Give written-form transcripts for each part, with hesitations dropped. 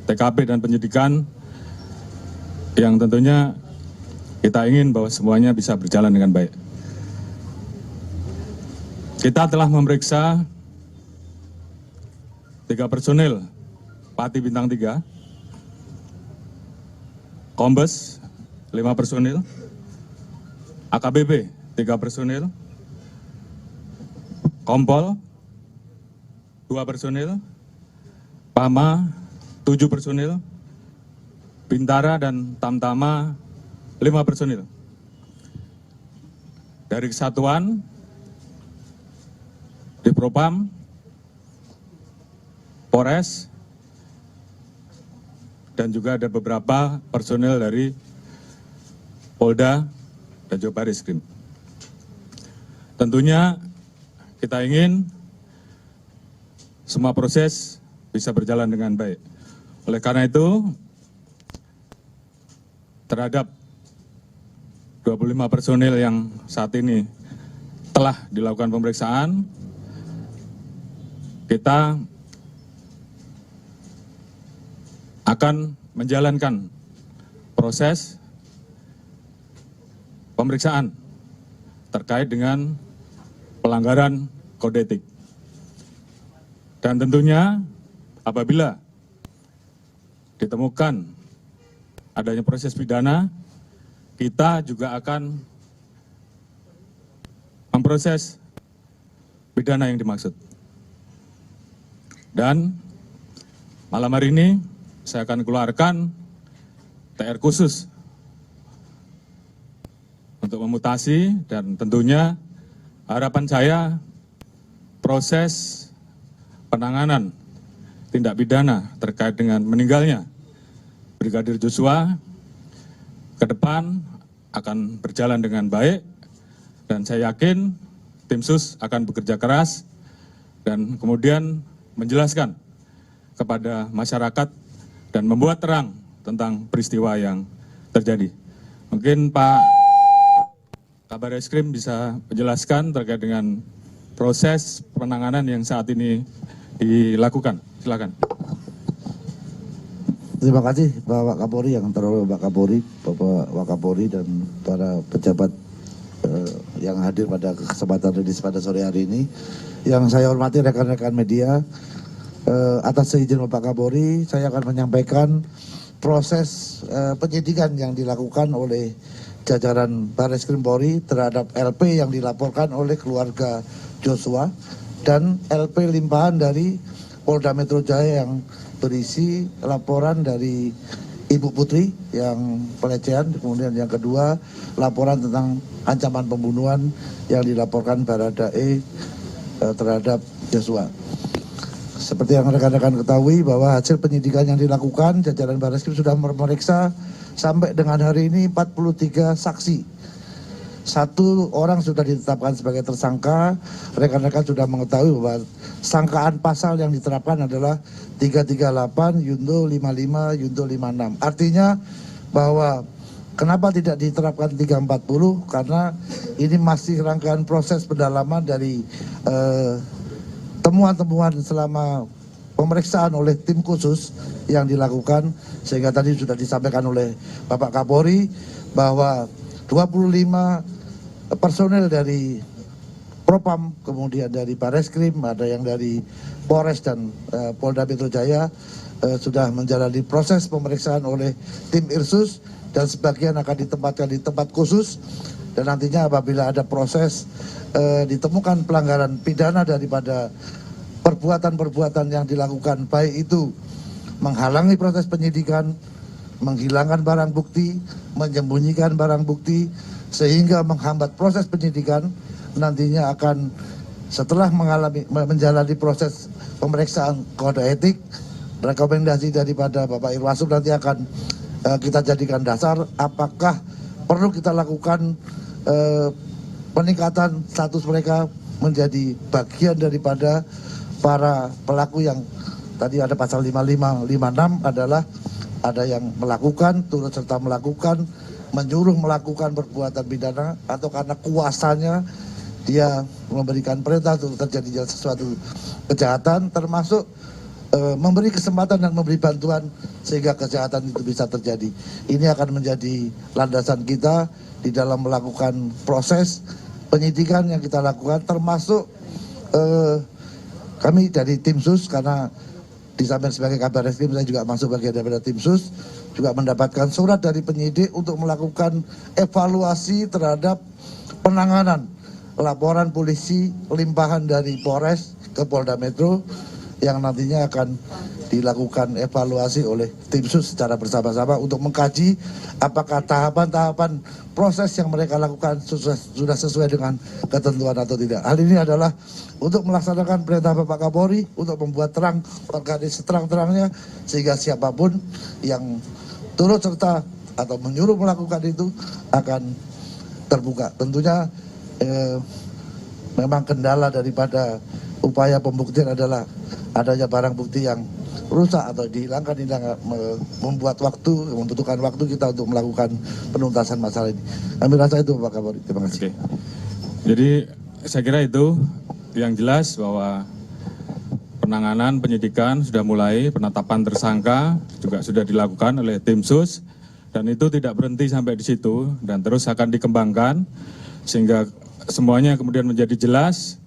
TKP dan penyidikan yang tentunya kita ingin bahwa semuanya bisa berjalan dengan baik. Kita telah memeriksa 3 personil Pati Bintang 3, Kombes 5 personil, AKBP 3 personil, Kompol 2 personil, Pama 7 personil, Bintara dan Tamtama 5 personil. Dari kesatuan di Propam, Polres, dan juga ada beberapa personil dari Polda dan juga Barreskrim. Tentunya kita ingin semua proses bisa berjalan dengan baik. Oleh karena itu, terhadap 25 personil yang saat ini telah dilakukan pemeriksaan, kita akan menjalankan proses pemeriksaan terkait dengan pelanggaran kode etik. Dan tentunya apabila ditemukan adanya proses pidana, kita juga akan memproses pidana yang dimaksud. Dan malam hari ini saya akan keluarkan TR khusus untuk memutasi, dan tentunya harapan saya proses penanganan tindak pidana terkait dengan meninggalnya Brigadir Joshua ke depan akan berjalan dengan baik, dan saya yakin tim sus akan bekerja keras dan kemudian menjelaskan kepada masyarakat dan membuat terang tentang peristiwa yang terjadi. Mungkin Pak Kabar Eskrim bisa menjelaskan terkait dengan proses penanganan yang saat ini dilakukan. Silakan. Terima kasih Bapak Kapolri, yang terhormat Bapak Kapolri, Bapak Wakapolri, dan para pejabat yang hadir pada kesempatan rilis pada sore hari ini. Yang saya hormati rekan-rekan media, atas izin Bapak Kapolri, saya akan menyampaikan proses penyidikan yang dilakukan oleh jajaran Barreskrim Polri terhadap LP yang dilaporkan oleh keluarga Joshua dan LP limpahan dari Polda Metro Jaya yang berisi laporan dari Ibu Putri yang pelecehan, kemudian yang kedua laporan tentang ancaman pembunuhan yang dilaporkan Baradae terhadap Joshua. Seperti yang rekan-rekan ketahui bahwa hasil penyidikan yang dilakukan, jajaran Barreskrim sudah memeriksa sampai dengan hari ini 43 saksi. 1 orang sudah ditetapkan sebagai tersangka. Rekan-rekan sudah mengetahui bahwa sangkaan pasal yang diterapkan adalah 338, Yunto 55, Yunto 56. Artinya bahwa kenapa tidak diterapkan 340? Karena ini masih rangkaian proses pendalaman dari temuan-temuan selama pemeriksaan oleh tim khusus yang dilakukan, sehingga tadi sudah disampaikan oleh Bapak Kapolri bahwa 25 personel dari Propam, kemudian dari Barreskrim, ada yang dari Polres dan Polda Metro Jaya sudah menjalani proses pemeriksaan oleh tim Irsus, dan sebagian akan ditempatkan di tempat khusus, dan nantinya apabila ada proses ditemukan pelanggaran pidana daripada perbuatan-perbuatan yang dilakukan, baik itu menghalangi proses penyidikan, menghilangkan barang bukti, menyembunyikan barang bukti, sehingga menghambat proses penyidikan, nantinya akan setelah menjalani proses pemeriksaan kode etik, rekomendasi daripada Bapak Irwasum nanti akan kita jadikan dasar apakah perlu kita lakukan peningkatan status mereka menjadi bagian daripada para pelaku yang tadi ada pasal 55, 56 adalah ada yang melakukan, turut serta melakukan, menyuruh melakukan perbuatan pidana, atau karena kuasanya dia memberikan perintah untuk terjadinya sesuatu kejahatan, termasuk memberi kesempatan dan memberi bantuan sehingga kejahatan itu bisa terjadi. Ini akan menjadi landasan kita di dalam melakukan proses penyidikan yang kita lakukan, termasuk kami dari tim sus, karena di samping sebagai kabar reskrim saya juga masuk bagian daripada tim sus, juga mendapatkan surat dari penyidik untuk melakukan evaluasi terhadap penanganan laporan polisi limpahan dari Polres ke Polda Metro yang nantinya akan dilakukan evaluasi oleh tim sus secara bersama-sama untuk mengkaji apakah tahapan-tahapan proses yang mereka lakukan sudah sesuai dengan ketentuan atau tidak. Hal ini adalah untuk melaksanakan perintah Bapak Kapolri untuk membuat terang perkara seterang-terangnya sehingga siapapun yang turut serta atau menyuruh melakukan itu akan terbuka. Tentunya memang kendala daripada upaya pembuktian adalah adanya barang bukti yang rusak atau dihilangkan, membuat waktu, membutuhkan waktu kita untuk melakukan penuntasan masalah ini. Kami rasa itu Pak Kapolri. Terima kasih. Oke. Jadi saya kira itu yang jelas bahwa penanganan penyidikan sudah mulai, penetapan tersangka juga sudah dilakukan oleh tim sus dan itu tidak berhenti sampai di situ dan terus akan dikembangkan sehingga semuanya kemudian menjadi jelas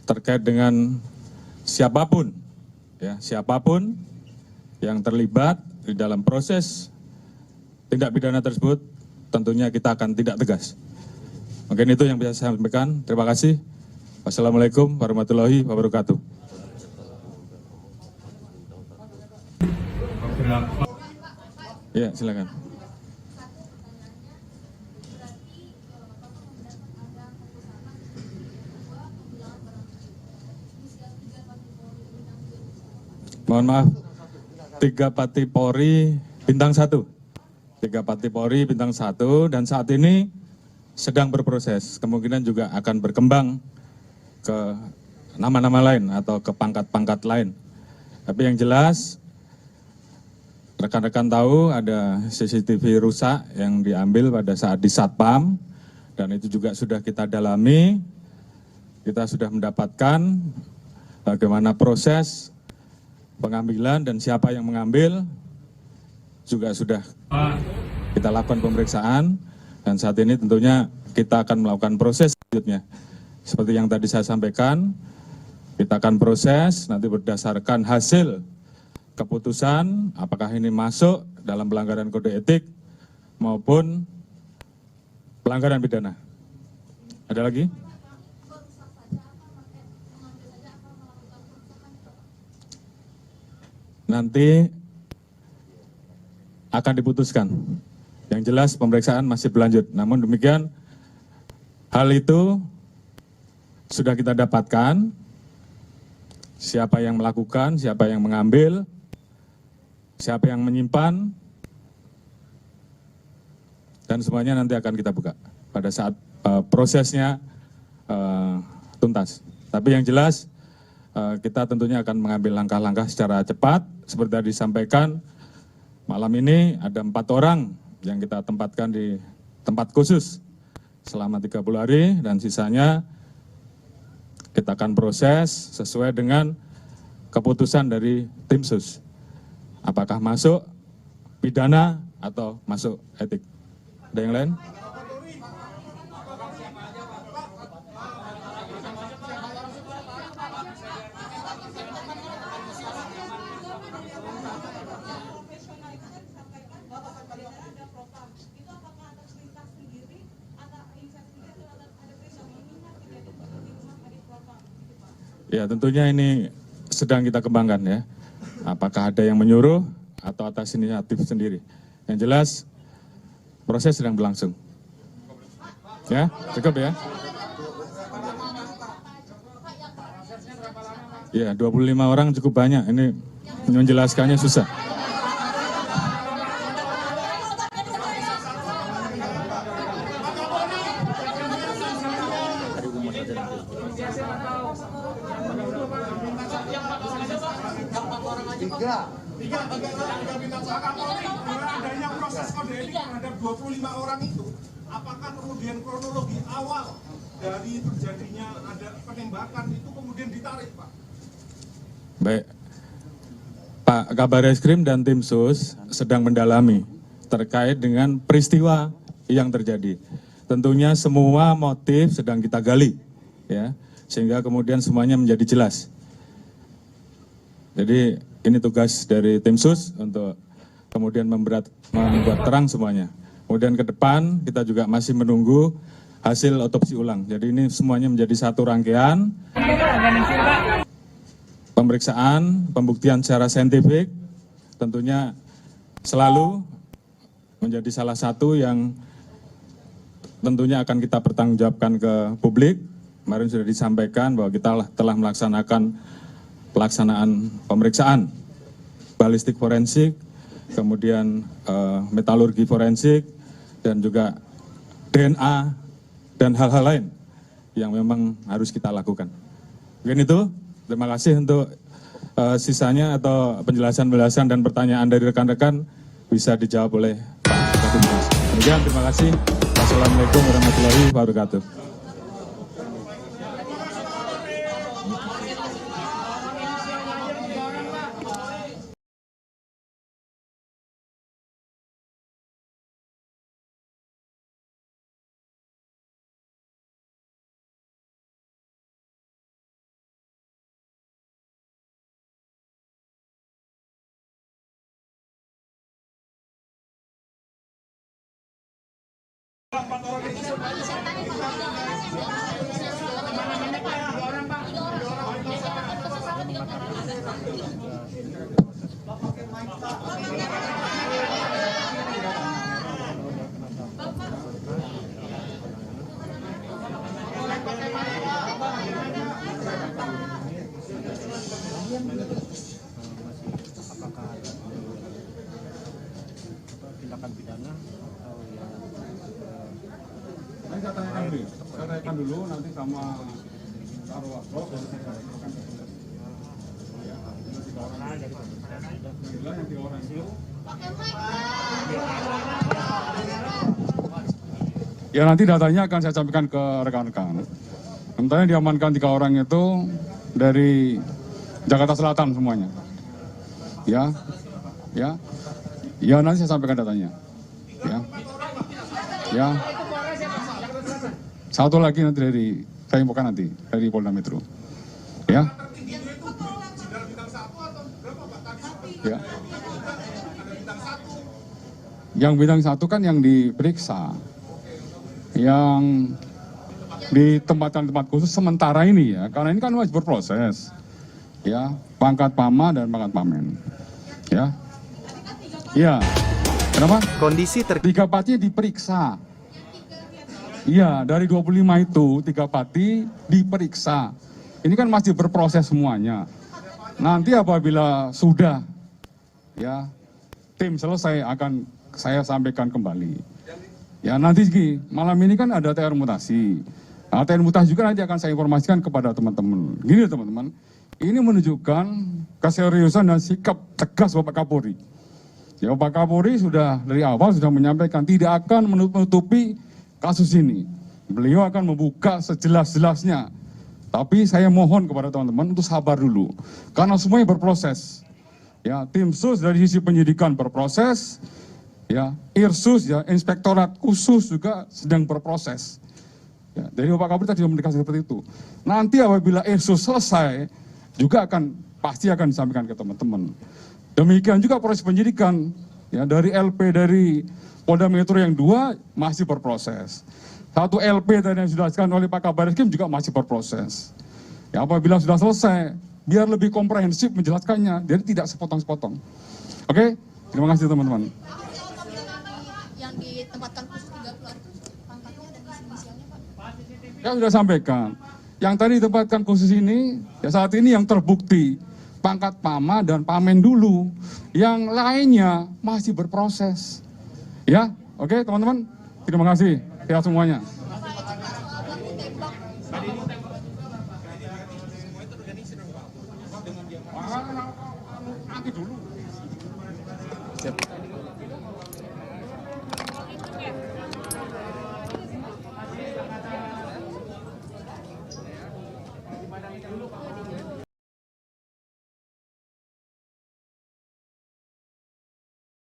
terkait dengan siapapun yang terlibat di dalam proses tindak pidana tersebut, tentunya kita akan tidak tegas. Mungkin itu yang bisa saya sampaikan. Terima kasih. Wassalamualaikum warahmatullahi wabarakatuh. Ya, silakan. Mohon maaf, 3 Pati Polri bintang 1. 3 Pati Polri bintang 1 dan saat ini sedang berproses. Kemungkinan juga akan berkembang ke nama-nama lain atau ke pangkat-pangkat lain. Tapi yang jelas, rekan-rekan tahu ada CCTV rusak yang diambil pada saat di Satpam dan itu juga sudah kita dalami. Kita sudah mendapatkan bagaimana proses pengambilan dan siapa yang mengambil juga sudah kita lakukan pemeriksaan dan saat ini tentunya kita akan melakukan proses selanjutnya. Seperti yang tadi saya sampaikan, kita akan proses nanti berdasarkan hasil keputusan apakah ini masuk dalam pelanggaran kode etik maupun pelanggaran pidana. Ada lagi? Nanti akan diputuskan. Yang jelas pemeriksaan masih berlanjut. Namun demikian, hal itu sudah kita dapatkan. Siapa yang melakukan, siapa yang mengambil, siapa yang menyimpan, dan semuanya nanti akan kita buka pada saat prosesnya tuntas. Tapi yang jelas, kita tentunya akan mengambil langkah-langkah secara cepat. Seperti tadi disampaikan, malam ini ada 4 orang yang kita tempatkan di tempat khusus selama 30 hari dan sisanya kita akan proses sesuai dengan keputusan dari tim sus. Apakah masuk pidana atau masuk etik. Ada yang lain? Ya tentunya ini sedang kita kembangkan ya. Apakah ada yang menyuruh atau atas inisiatif sendiri. Yang jelas proses sedang berlangsung. Ya, cukup ya. Ya, 25 orang cukup banyak. Ini menjelaskannya susah. Tiga adanya proses kode etik terhadap 25 orang itu, apakah kemudian kronologi awal dari terjadinya ada penembakan itu kemudian ditarik, Pak? Baik, Pak Kabar Eskrim dan tim SUS sedang mendalami terkait dengan peristiwa yang terjadi. Tentunya semua motif sedang kita gali, ya, sehingga kemudian semuanya menjadi jelas. Jadi ini tugas dari tim SUS untuk kemudian membuat terang semuanya. Kemudian ke depan kita juga masih menunggu hasil otopsi ulang. Jadi ini semuanya menjadi satu rangkaian pemeriksaan, pembuktian secara saintifik, tentunya selalu menjadi salah satu yang tentunya akan kita pertanggungjawabkan ke publik. Kemarin sudah disampaikan bahwa kita telah melaksanakan pelaksanaan pemeriksaan balistik forensik, kemudian metalurgi forensik, dan juga DNA, dan hal-hal lain yang memang harus kita lakukan. Mungkin itu. Terima kasih untuk sisanya atau penjelasan-penjelasan dan pertanyaan dari rekan-rekan bisa dijawab oleh Pak Kabinmas. Demikian, terima kasih. Wassalamualaikum warahmatullahi wabarakatuh. Tindakan pidana atau ya? Saya tanyakan dulu nanti sama Karwaslo. Yang 3 orang itu. Ya nanti datanya akan saya sampaikan ke rekan-rekan. Sementara diamankan 3 orang itu dari Jakarta Selatan semuanya. Ya, nanti saya sampaikan datanya. Ya. Satu lagi nanti saya infokan nanti dari Polda Metro. Ya. Ya. Yang bintang 1 kan yang diperiksa. Yang ditempatkan tempat khusus sementara ini ya, karena ini kan masih berproses. Ya, pangkat Pama dan pangkat Pamen. Ya. Iya. Kenapa? Kondisi 3 patinya diperiksa. Iya, dari 25 itu 3 pati diperiksa. Ini kan masih berproses semuanya. Nanti apabila sudah ya tim selesai akan saya sampaikan kembali. Ya nanti malam ini kan ada TR mutasi. Nah, TR mutasi juga nanti akan saya informasikan kepada teman-teman. Gini teman-teman, ini menunjukkan keseriusan dan sikap tegas Bapak Kapolri. Ya, Bapak Kapolri sudah dari awal sudah menyampaikan tidak akan menutupi kasus ini. Beliau akan membuka sejelas-jelasnya. Tapi saya mohon kepada teman-teman untuk sabar dulu. Karena semuanya berproses. Ya, tim SUS dari sisi penyidikan berproses. Ya, IRSUS ya, Inspektorat Khusus juga sedang berproses. Ya, dari Bapak Kapolri tadi sudah mendekati seperti itu. Nanti apabila IRSUS selesai juga pasti akan disampaikan ke teman-teman. Demikian juga proses penyidikan ya, dari LP dari Polda Metro yang 2 masih berproses. 1 LP tadi yang sudah dijelaskan oleh Pak Kabar Eskrim juga masih berproses. Ya, apabila sudah selesai, biar lebih komprehensif menjelaskannya, jadi tidak sepotong-sepotong. Oke, terima kasih teman-teman. Yang ditempatkan khusus 3 keluarga itu pangkatnya dan inisialnya Pak? Ya sudah sampaikan. Yang tadi ditempatkan khusus ini, ya saat ini yang terbukti pangkat Pama dan Pamen dulu. Yang lainnya masih berproses. Ya, oke teman-teman. Terima kasih. Ya semuanya. Nanti dulu.